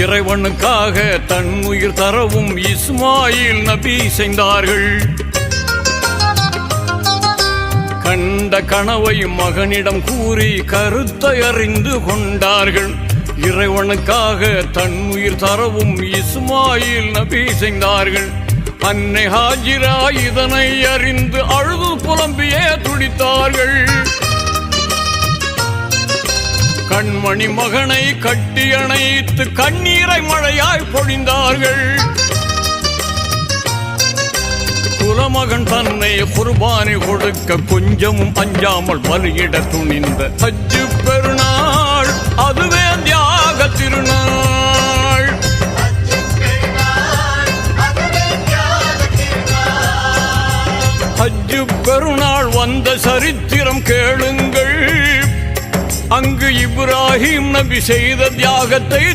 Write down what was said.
இறைவனுக்காக தன் உயிர் தரவும் இஸ்மாயில் நபி செய்தார்கள். கண்ட கனவை மகனிடம் கூறி கருத்தை அறிந்து கொண்டார்கள். இறைவனுக்காக தன் உயிர் தரவும் இஸ்மாயில் நபி செய்தார்கள். அன்னை ஹாஜிரா இதனை அறிந்து அழுது புலம்பியே துடித்தார்கள். கண்மணி மகனை கட்டி அணைத்து கண்ணீரை மழையாய் பொழிந்தார்கள். குலமகன் தன்னை குர்பானி கொடுக்க கொஞ்சமும் அஞ்சாமல் பலியிட துணிந்த ஹஜ்ஜு பெருநாள் அதுவே தியாக திருநாள். ஹஜ்ஜு பெருநாள் வந்த சரித்திரம் கேளுங்கள். அங்கு இப்ராஹிம் நபி செய்த தியாகத்தை